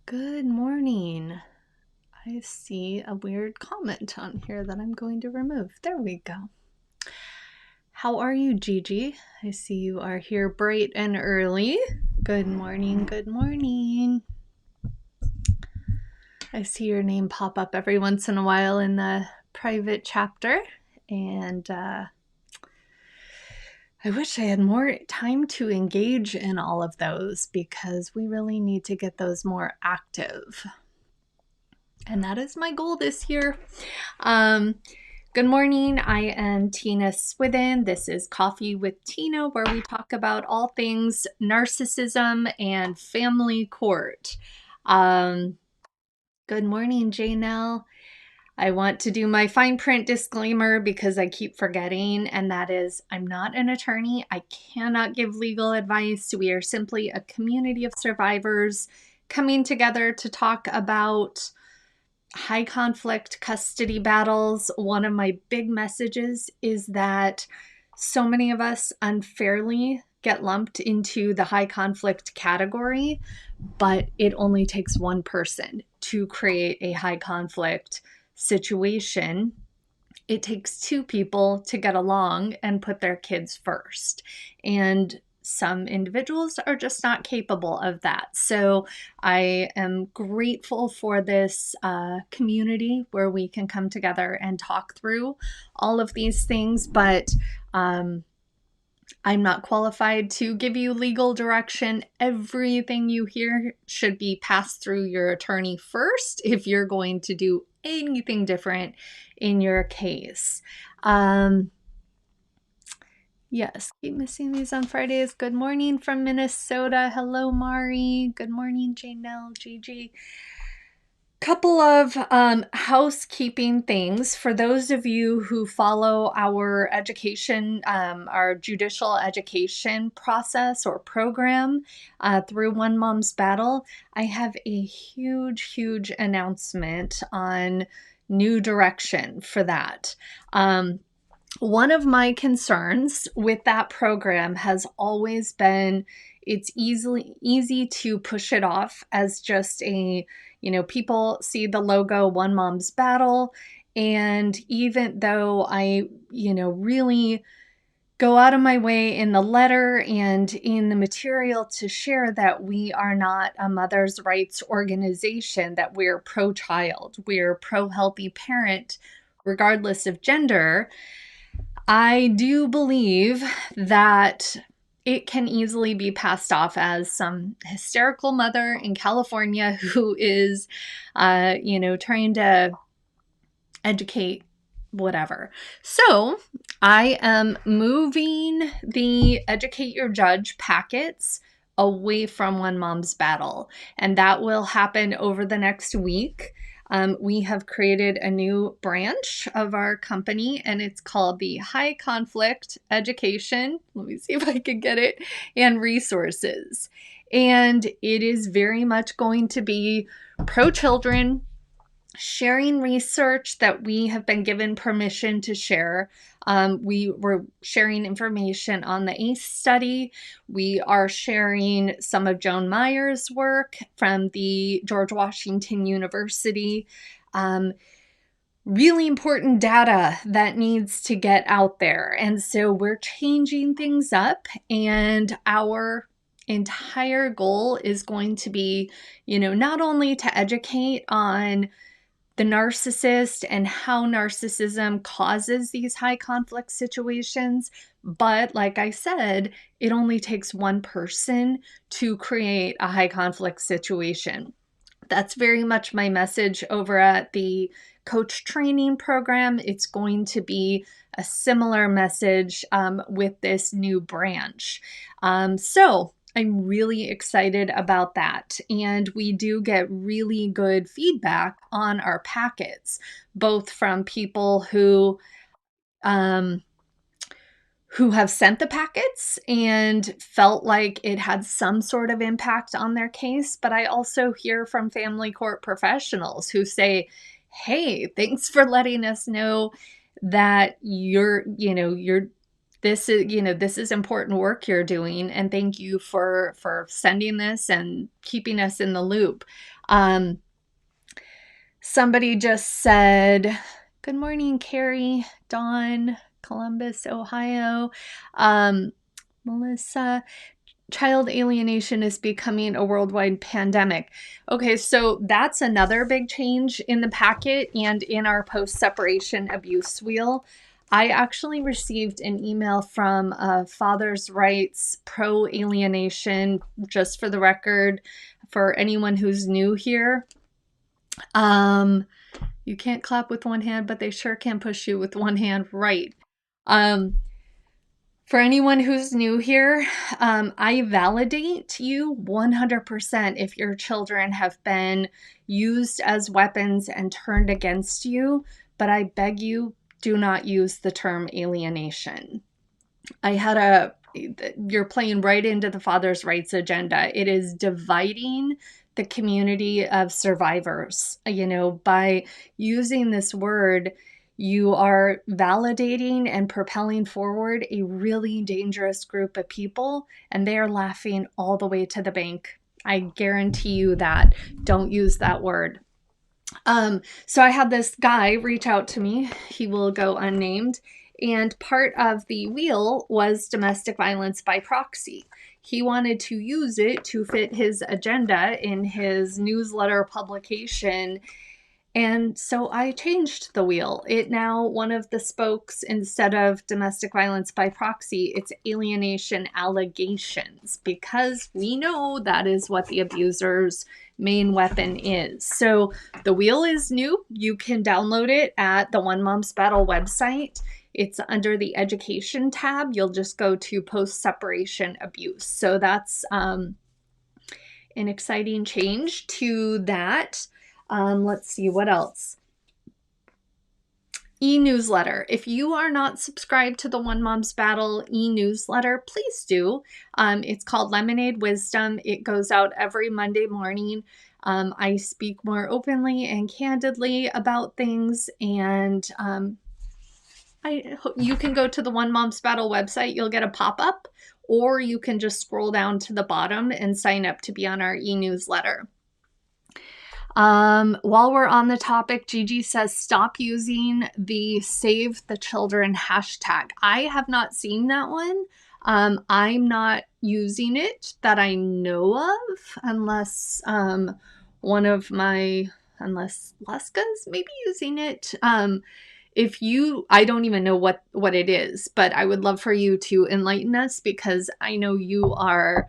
Good morning. I see a weird comment on here that I'm going to remove. There we go. How are you, Gigi? I see you are here bright and early. Good morning, good morning. I see your name pop up every once in a while in the private chapter, and I wish I had more time to engage in all of those because we really need to get those more active. And that is my goal this year. Good morning. I am Tina Swithin. This is Coffee with Tina, where we talk about all things narcissism and family court. Good morning, Janelle. I want to do my fine print disclaimer because I keep forgetting, and that is I'm not an attorney. I cannot give legal advice. We are simply a community of survivors coming together to talk about high conflict custody battles. One of my big messages is that so many of us unfairly get lumped into the high conflict category, but it only takes one person to create a high conflict situation. It takes two people to get along and put their kids first. And some individuals are just not capable of that. So I am grateful for this community where we can come together and talk through all of these things, but I'm not qualified to give you legal direction. Everything you hear should be passed through your attorney first if you're going to do anything different in your case. Yes, keep missing these on Fridays. Good morning from Minnesota. Hello, Mari. Good morning, Janelle, Gigi. Couple of housekeeping things for those of you who follow our education, our judicial education process or program through One Mom's Battle. I have a huge announcement on new direction for that. One of my concerns with that program has always been it's easy to push it off as just a, people see the logo One Mom's Battle, and even though I, really go out of my way in the letter and in the material to share that we are not a mother's rights organization, that we're pro-child, we're pro-healthy parent, regardless of gender, I do believe that it can easily be passed off as some hysterical mother in California who is, trying to educate whatever. So I am moving the Educate Your Judge packets away from One Mom's Battle, and that will happen over the next week. We have created a new branch of our company, and it's called the High Conflict Education. Let me see if I can get it, and Resources. And it is very much going to be pro-children, sharing research that we have been given permission to share. We were sharing information on the ACE study. We are sharing some of Joan Meyer's work from the George Washington University. Really important data that needs to get out there. And so we're changing things up, and our entire goal is going to be, not only to educate on the narcissist and how narcissism causes these high conflict situations. But like I said, it only takes one person to create a high conflict situation. That's very much my message over at the coach training program. It's going to be a similar message with this new branch. So I'm really excited about that. And we do get really good feedback on our packets, both from people who have sent the packets and felt like it had some sort of impact on their case. But I also hear from family court professionals who say, hey, thanks for letting us know that this is important work you're doing, and thank you for sending this and keeping us in the loop. Somebody just said, good morning, Carrie, Dawn, Columbus, Ohio. Melissa, child alienation is becoming a worldwide pandemic. Okay, so that's another big change in the packet and in our post-separation abuse wheel. I actually received an email from Father's Rights pro-alienation, just for the record, for anyone who's new here. You can't clap with one hand, but they sure can push you with one hand, right? For anyone who's new here, I validate you 100% if your children have been used as weapons and turned against you, but I beg you, do not use the term alienation. You're playing right into the father's rights agenda. It is dividing the community of survivors. By using this word, you are validating and propelling forward a really dangerous group of people, and they are laughing all the way to the bank. I guarantee you that. Don't use that word. So I had this guy reach out to me. He will go unnamed. And part of the wheel was domestic violence by proxy. He wanted to use it to fit his agenda in his newsletter publication. And so I changed the wheel. It now, one of the spokes, instead of domestic violence by proxy, it's alienation allegations, because we know that is what the abuser's main weapon is. So the wheel is new. You can download it at the One Mom's Battle website. It's under the education tab. You'll just go to post-separation abuse. So that's an exciting change to that. Let's see what else. E-newsletter. If you are not subscribed to the One Mom's Battle e-newsletter, please do. It's called Lemonade Wisdom. It goes out every Monday morning. I speak more openly and candidly about things, and you can go to the One Mom's Battle website. You'll get a pop-up, or you can just scroll down to the bottom and sign up to be on our e-newsletter. While we're on the topic, Gigi says, stop using the Save the Children hashtag. I have not seen that one. I'm not using it that I know of, unless unless Leska's maybe using it. I don't even know what it is, but I would love for you to enlighten us, because I know you are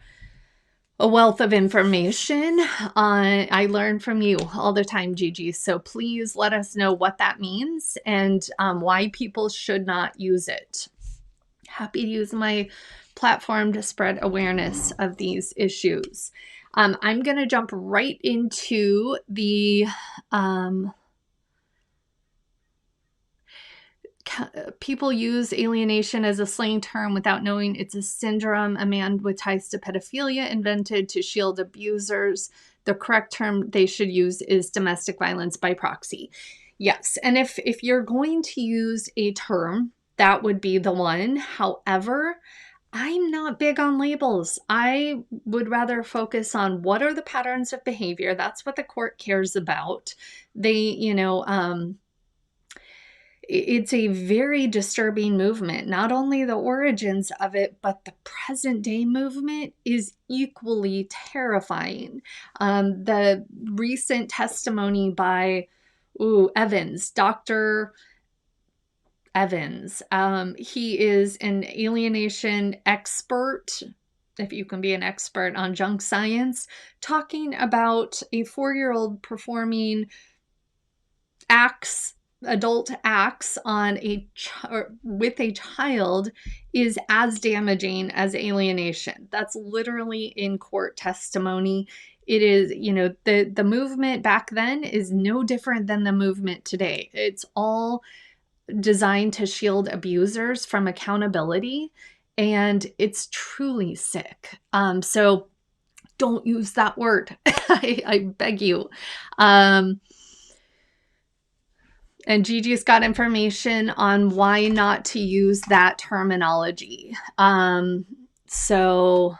a wealth of information. I learn from you all the time, Gigi. So please let us know what that means and why people should not use it. Happy to use my platform to spread awareness of these issues. I'm going to jump right into the people use alienation as a slang term without knowing it's a syndrome a man with ties to pedophilia invented to shield abusers. The correct term they should use is domestic violence by proxy. Yes, and if you're going to use a term, that would be the one. However, I'm not big on labels. I would rather focus on what are the patterns of behavior. That's what the court cares about. It's a very disturbing movement. Not only the origins of it, but the present day movement is equally terrifying. The recent testimony by Evans, Dr. Evans, he is an alienation expert, if you can be an expert on junk science, talking about a 4-year-old performing adult acts on with a child is as damaging as alienation. That's literally in court testimony. It is, the movement back then is no different than the movement today. It's all designed to shield abusers from accountability, and it's truly sick. So don't use that word. I beg you. And Gigi's got information on why not to use that terminology. So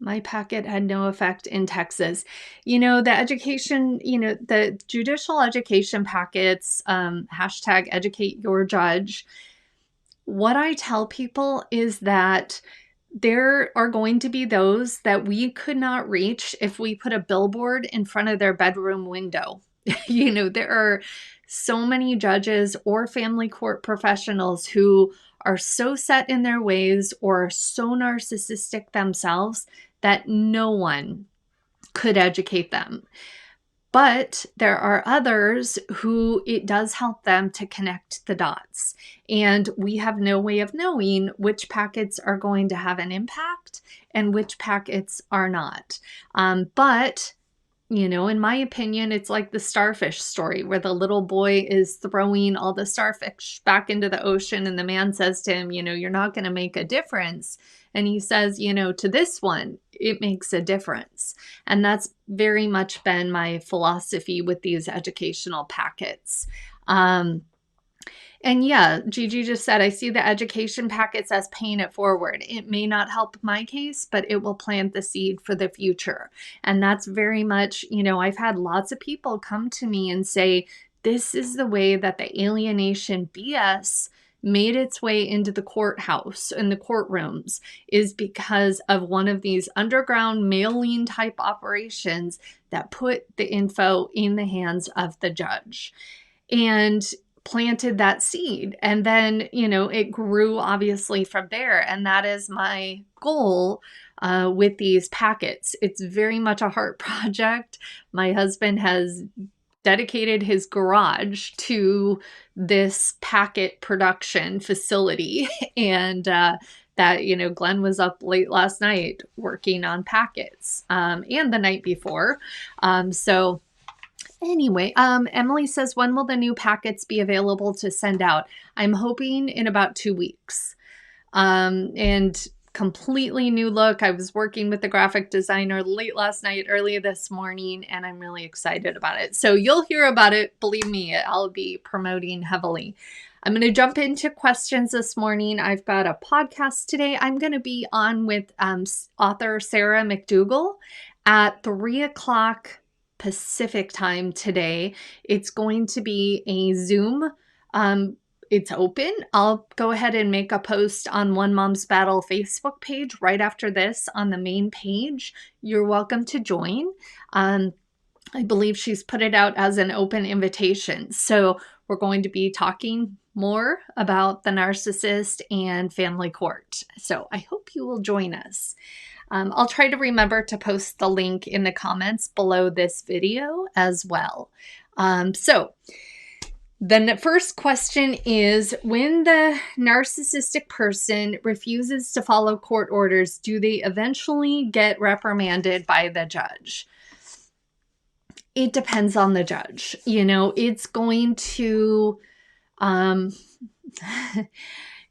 My packet had no effect in Texas. The education, the judicial education packets, hashtag educate your judge. What I tell people is that there are going to be those that we could not reach if we put a billboard in front of their bedroom window. There are so many judges or family court professionals who are so set in their ways or so narcissistic themselves that no one could educate them. But there are others who it does help them to connect the dots. And we have no way of knowing which packets are going to have an impact and which packets are not. But in my opinion, it's like the starfish story where the little boy is throwing all the starfish back into the ocean and the man says to him, you're not going to make a difference. And he says, to this one, it makes a difference. And that's very much been my philosophy with these educational packets. And yeah, Gigi just said, I see the education packets as paying it forward. It may not help my case, but it will plant the seed for the future. And that's very much, I've had lots of people come to me and say, this is the way that the alienation BS made its way into the courthouse and the courtrooms, is because of one of these underground mailing type operations that put the info in the hands of the judge and planted that seed. And then, it grew obviously from there. And that is my goal with these packets. It's very much a heart project. My husband has dedicated his garage to this packet production facility. And that, Glenn was up late last night working on packets and the night before. So anyway, Emily says, when will the new packets be available to send out? I'm hoping in about 2 weeks. And completely new look. I was working with the graphic designer late last night, early this morning, and I'm really excited about it. So you'll hear about it. Believe me, I'll be promoting heavily. I'm going to jump into questions this morning. I've got a podcast today. I'm going to be on with author Sarah McDougall at 3 o'clock Pacific time today. It's going to be a Zoom. It's open. I'll go ahead and make a post on One Mom's Battle Facebook page right after this on the main page. You're welcome to join. I believe she's put it out as an open invitation. So we're going to be talking more about the narcissist and family court. So I hope you will join us. I'll try to remember to post the link in the comments below this video as well. So then the first question is, when the narcissistic person refuses to follow court orders, do they eventually get reprimanded by the judge? It depends on the judge. It's going to,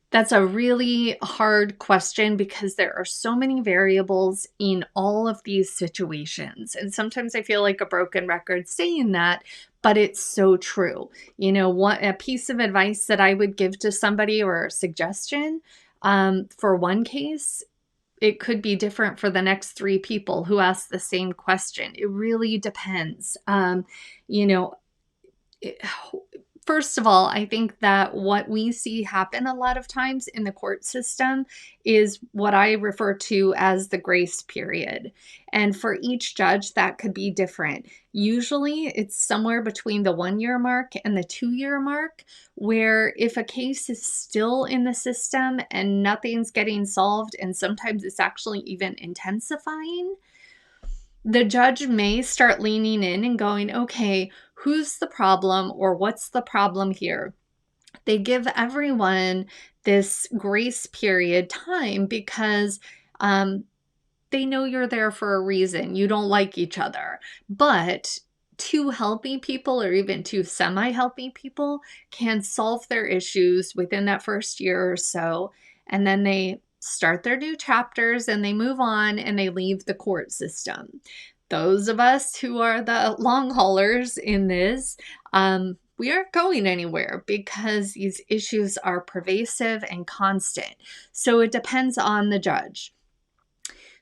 that's a really hard question because there are so many variables in all of these situations. And sometimes I feel like a broken record saying that, but it's so true. A piece of advice that I would give to somebody, or a suggestion for one case, it could be different for the next 3 people who ask the same question. It really depends. First of all, I think that what we see happen a lot of times in the court system is what I refer to as the grace period. And for each judge, that could be different. Usually it's somewhere between the 1-year mark and the 2-year mark, where if a case is still in the system and nothing's getting solved, and sometimes it's actually even intensifying, the judge may start leaning in and going, okay, who's the problem, or what's the problem here? They give everyone this grace period time because they know you're there for a reason. You don't like each other. But 2 healthy people, or even 2 semi-healthy people, can solve their issues within that first year or so. And then they start their new chapters and they move on and they leave the court system. Those of us who are the long haulers in this, we aren't going anywhere because these issues are pervasive and constant. So it depends on the judge.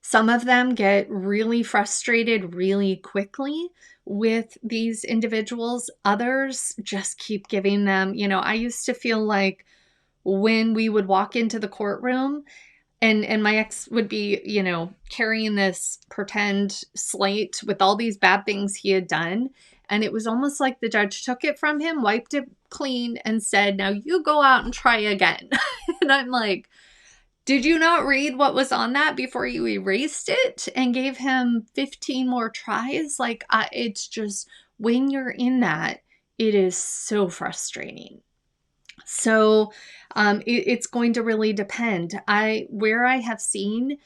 Some of them get really frustrated really quickly with these individuals. Others just keep giving them, I used to feel like when we would walk into the courtroom and my ex would be, carrying this pretend slate with all these bad things he had done. And it was almost like the judge took it from him, wiped it clean, and said, now you go out and try again. And I'm like, did you not read what was on that before you erased it and gave him 15 more tries? Like, it's just, when you're in that, it is so frustrating. So it's going to really depend. Where I have seen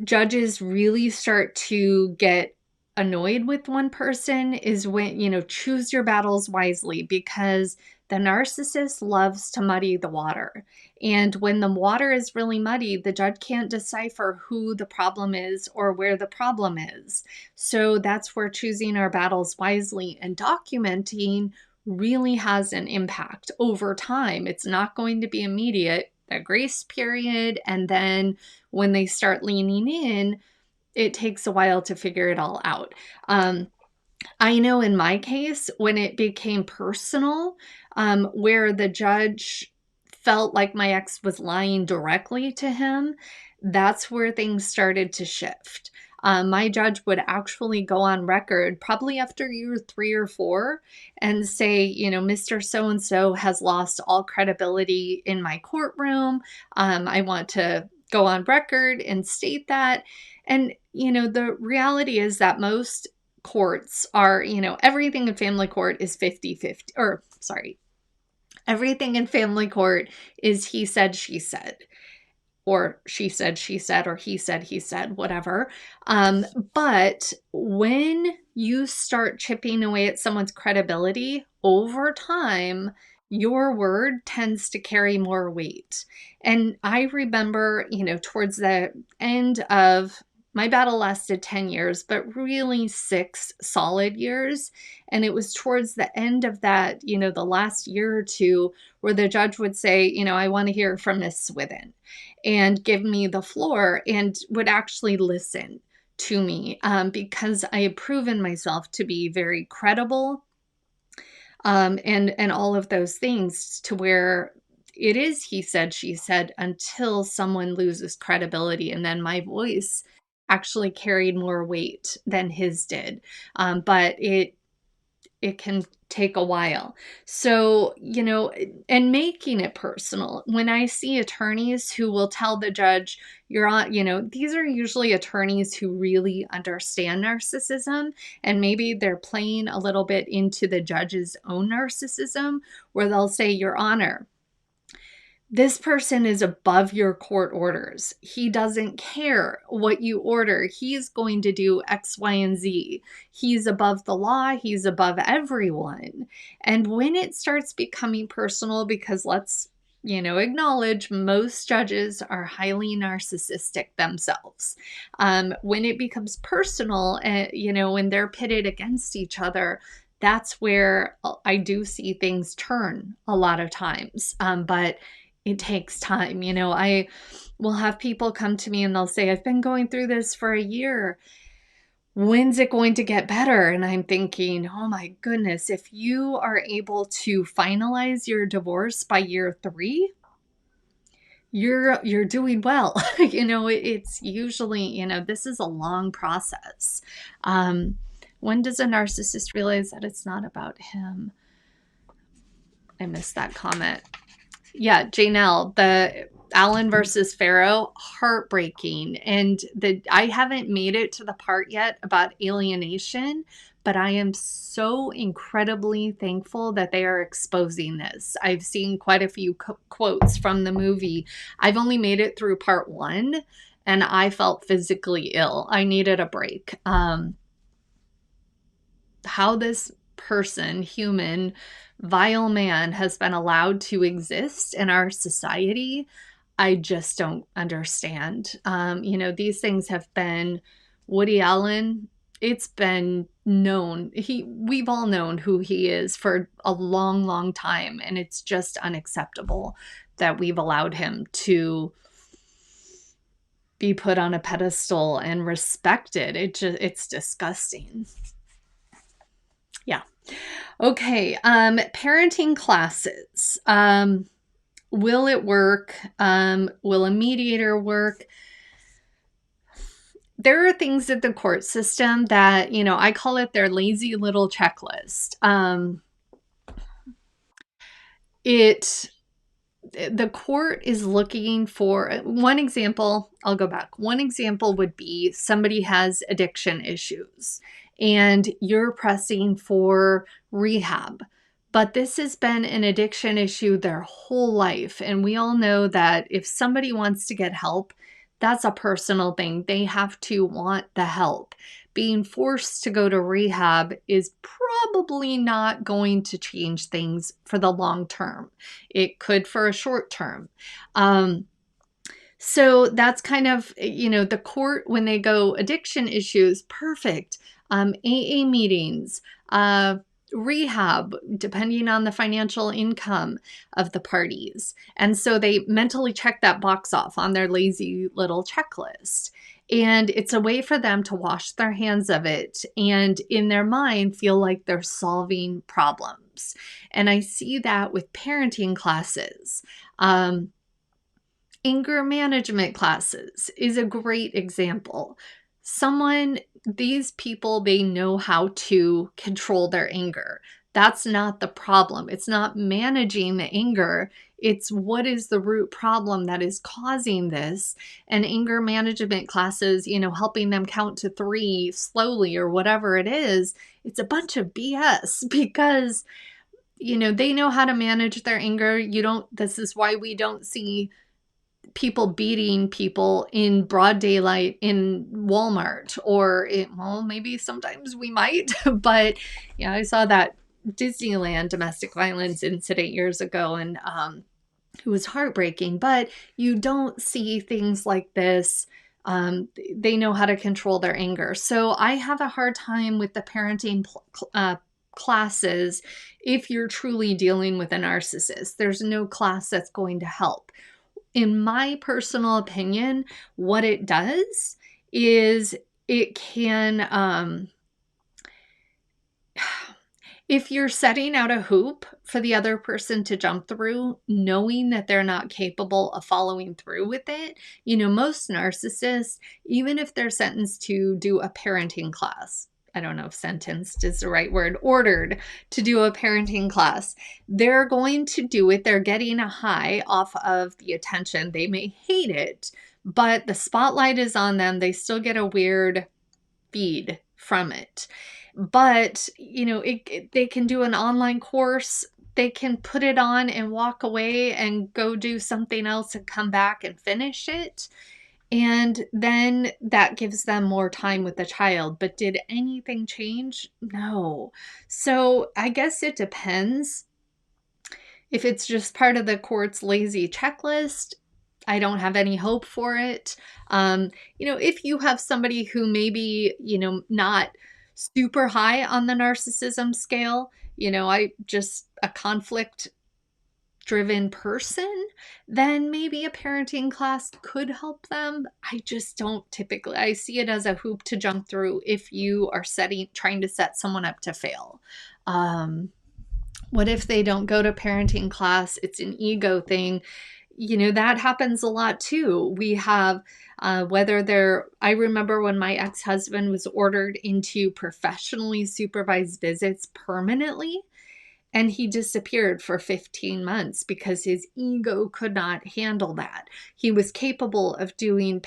judges really start to get annoyed with one person is when, choose your battles wisely, because the narcissist loves to muddy the water. And when the water is really muddy, the judge can't decipher who the problem is or where the problem is. So that's where choosing our battles wisely and documenting really has an impact over time. It's not going to be immediate, the grace period, and then when they start leaning in, it takes a while to figure it all out. I know in my case, when it became personal, where the judge felt like my ex was lying directly to him, that's where things started to shift. My judge would actually go on record, probably after year 3 or 4, and say, Mr. So-and-so has lost all credibility in my courtroom. I want to go on record and state that. And, the reality is that most courts are, everything in family court is 50-50, or sorry, everything in family court is he said, she said, or she said, or he said, whatever. But when you start chipping away at someone's credibility over time, your word tends to carry more weight. And I remember, towards the end of my battle lasted 10 years, but really 6 solid years. And it was towards the end of that, the last year or two, where the judge would say, I want to hear from Miss Swithin, and give me the floor and would actually listen to me, because I had proven myself to be very credible, and all of those things, to where it is he said, she said, until someone loses credibility. And then my voice actually carried more weight than his did. But it can take a while. So, and making it personal. When I see attorneys who will tell the judge, you're on, these are usually attorneys who really understand narcissism, and maybe they're playing a little bit into the judge's own narcissism, where they'll say, Your Honor, this person is above your court orders. He doesn't care what you order. He's going to do X, Y, and Z. He's above the law. He's above everyone. And when it starts becoming personal, because let's, acknowledge most judges are highly narcissistic themselves. When it becomes personal, when they're pitted against each other, that's where I do see things turn a lot of times. But it takes time. I will have people come to me and they'll say, I've been going through this for a year. When's it going to get better? And I'm thinking, oh my goodness, if you are able to finalize your divorce by year 3, you're doing well. It's usually, this is a long process. When does a narcissist realize that it's not about him? I missed that comment. Yeah, Janelle, the Allen versus Pharaoh, heartbreaking. And I haven't made it to the part yet about alienation, but I am so incredibly thankful that they are exposing this. I've seen quite a few quotes from the movie. I've only made it through part 1, and I felt physically ill. I needed a break. How this person, human, vile man, has been allowed to exist in our society, I just don't understand. These things have been, Woody Allen, it's been known. We've all known who he is for a long, long time, and it's just unacceptable that we've allowed him to be put on a pedestal and respected. It's disgusting. Yeah. Okay. Parenting classes. Will it work? Will a mediator work? There are things at the court system that, I call it their lazy little checklist. The court is looking for one example. I'll go back. One example would be somebody has addiction issues and you're pressing for rehab. But this has been an addiction issue their whole life. And we all know that if somebody wants to get help, that's a personal thing. They have to want the help. Being forced to go to rehab is probably not going to change things for the long term. It could for a short term. So that's kind of, the court, when they go addiction issues, perfect. AA meetings, rehab, depending on the financial income of the parties. And so they mentally check that box off on their lazy little checklist. And it's a way for them to wash their hands of it and in their mind feel like they're solving problems. And I see that with parenting classes. Anger management classes is a great example. These people, they know how to control their anger. That's not the problem. It's not managing the anger. It's what is the root problem that is causing this. And anger management classes, helping them count to 3 slowly or whatever it is, it's a bunch of BS because, they know how to manage their anger. This is why we don't see people beating people in broad daylight in Walmart maybe sometimes we might, but yeah, I saw that Disneyland domestic violence incident years ago and it was heartbreaking, but you don't see things like this. They know how to control their anger. So I have a hard time with the parenting classes if you're truly dealing with a narcissist. There's no class that's going to help. In my personal opinion, what it does is it can, if you're setting out a hoop for the other person to jump through, knowing that they're not capable of following through with it, most narcissists, even if they're sentenced to do a parenting class, I don't know if sentenced is the right word, ordered to do a parenting class, they're going to do it. They're getting a high off of the attention. They may hate it, but the spotlight is on them. They still get a weird feed from it. But, they can do an online course. They can put it on and walk away and go do something else and come back and finish it. And then that gives them more time with the child. But did anything change? No. So I guess it depends. If it's just part of the court's lazy checklist, I don't have any hope for it. If you have somebody who maybe, not super high on the narcissism scale, a conflict driven person, then maybe a parenting class could help them. I just don't typically. I see it as a hoop to jump through if you are trying to set someone up to fail. What if they don't go to parenting class? It's an ego thing. That happens a lot too. We have I remember when my ex-husband was ordered into professionally supervised visits permanently. And he disappeared for 15 months because his ego could not handle that. He was capable of doing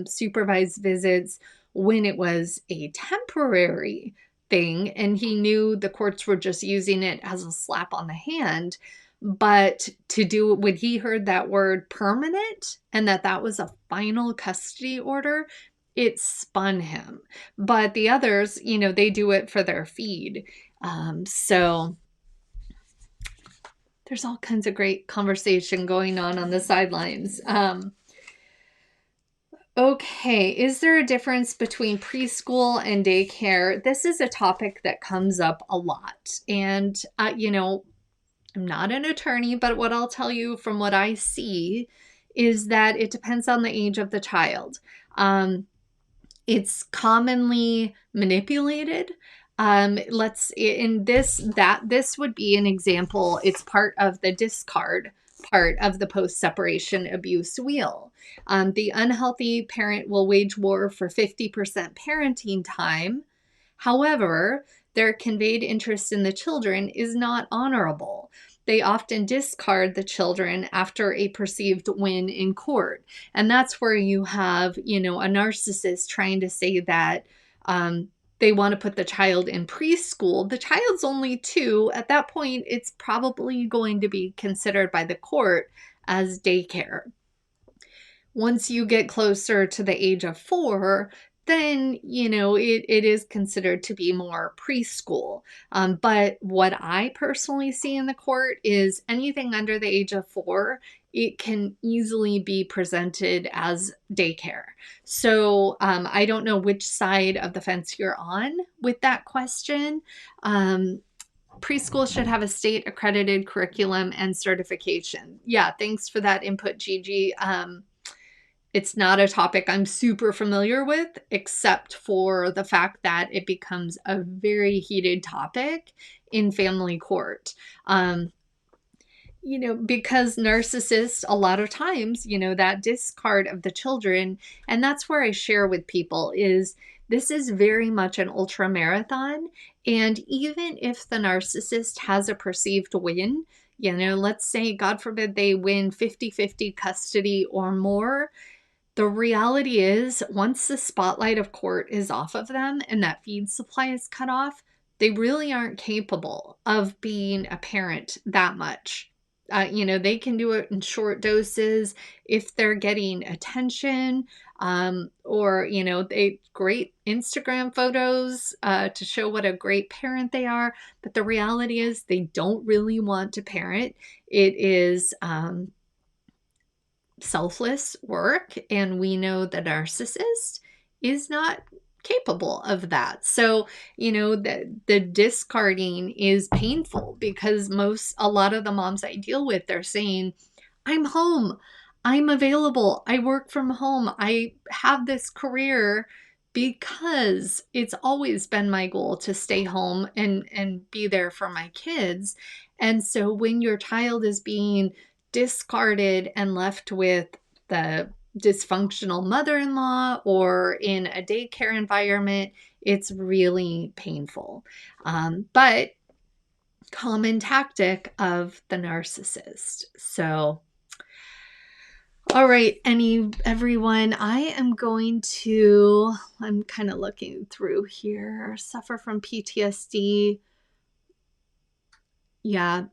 supervised visits when it was a temporary thing, and he knew the courts were just using it as a slap on the hand. But to do it when he heard that word permanent and that was a final custody order, it spun him. But the others, they do it for their feed. So there's all kinds of great conversation going on the sidelines. Okay, is there a difference between preschool and daycare? This is a topic that comes up a lot. And, I'm not an attorney, but what I'll tell you from what I see is that it depends on the age of the child. It's commonly manipulated. This would be an example. It's part of the discard part of the post-separation abuse wheel. The unhealthy parent will wage war for 50% parenting time. However, their conveyed interest in the children is not honorable. They often discard the children after a perceived win in court. And that's where you have, a narcissist trying to say that they want to put the child in preschool. The child's only 2. At that point, it's probably going to be considered by the court as daycare. Once you get closer to the age of 4, then, it is considered to be more preschool. But what I personally see in the court is anything under the age of 4, it can easily be presented as daycare. So I don't know which side of the fence you're on with that question. Preschool should have a state accredited curriculum and certification. Yeah, thanks for that input, Gigi. It's not a topic I'm super familiar with, except for the fact that it becomes a very heated topic in family court. Because narcissists, a lot of times, that discard of the children, and that's where I share with people is this is very much an ultra marathon. And even if the narcissist has a perceived win, let's say, God forbid, they win 50-50 custody or more, the reality is, once the spotlight of court is off of them and that feed supply is cut off, they really aren't capable of being a parent that much. They can do it in short doses if they're getting attention, or, they great Instagram photos to show what a great parent they are. But the reality is they don't really want to parent. It is, selfless work, and we know the narcissist is not capable of that. So, the discarding is painful because a lot of the moms I deal with, they're saying, I'm home, I'm available, I work from home, I have this career because it's always been my goal to stay home and be there for my kids. And so when your child is being discarded and left with the dysfunctional mother-in-law or in a daycare environment, it's really painful. But common tactic of the narcissist. So, all right, everyone, I'm kind of looking through here. Suffer from PTSD. Yeah.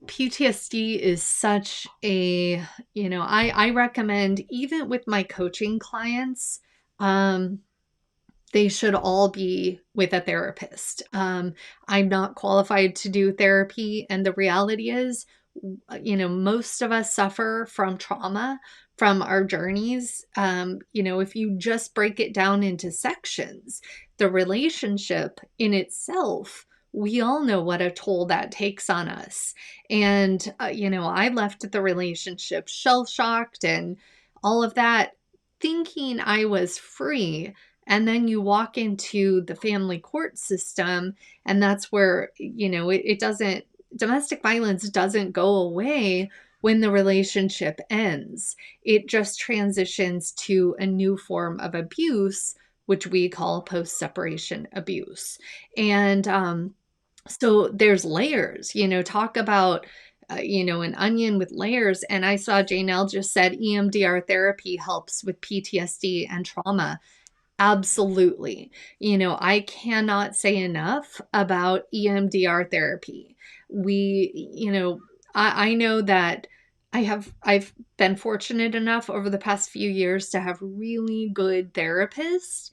PTSD is such a, I recommend, even with my coaching clients, they should all be with a therapist. I'm not qualified to do therapy. And the reality is, most of us suffer from trauma from our journeys. If you just break it down into sections, the relationship in itself, we all know what a toll that takes on us. And, I left the relationship shell-shocked and all of that, thinking I was free. And then you walk into the family court system, and that's where, domestic violence doesn't go away when the relationship ends. It just transitions to a new form of abuse, which we call post-separation abuse. And so there's layers, talk about, an onion with layers. And I saw Janelle just said EMDR therapy helps with PTSD and trauma. Absolutely. I cannot say enough about EMDR therapy. I know that I've been fortunate enough over the past few years to have really good therapists,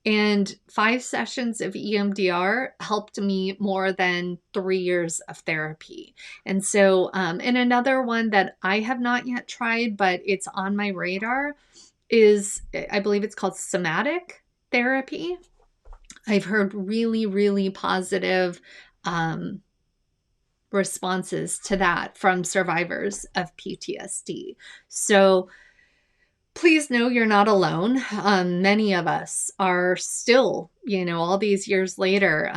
and 5 sessions of EMDR helped me more than 3 years of therapy. And so, and another one that I have not yet tried, but it's on my radar is, I believe it's called somatic therapy. I've heard really, really positive responses to that from survivors of PTSD. So please know you're not alone. Many of us are still, all these years later.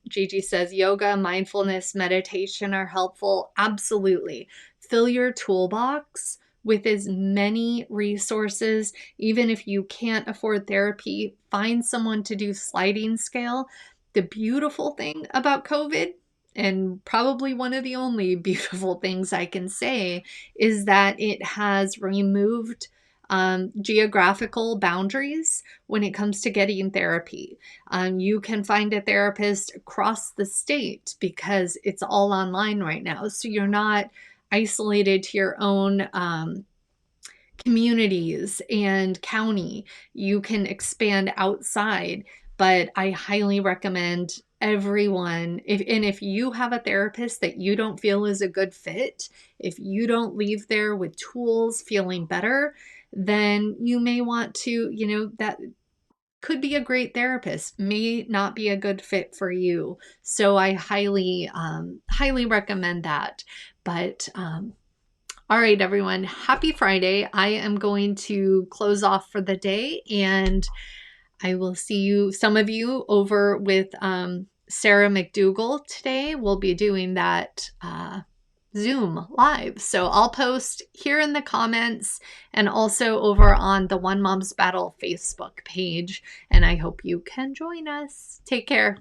Gigi says yoga, mindfulness, meditation are helpful. Absolutely. Fill your toolbox with as many resources. Even if you can't afford therapy, find someone to do sliding scale. The beautiful thing about COVID, and probably one of the only beautiful things I can say, is that it has removed geographical boundaries when it comes to getting therapy. You can find a therapist across the state because it's all online right now. So you're not isolated to your own communities and county. You can expand outside, but I highly recommend everyone, if you have a therapist that you don't feel is a good fit, if you don't leave there with tools feeling better, then you may want to, that could be a great therapist, may not be a good fit for you. So I highly recommend that. But all right, everyone, happy Friday. I am going to close off for the day, and I will see you, some of you, over with Sarah McDougall today. We'll be doing that Zoom live. So I'll post here in the comments and also over on the One Mom's Battle Facebook page. And I hope you can join us. Take care.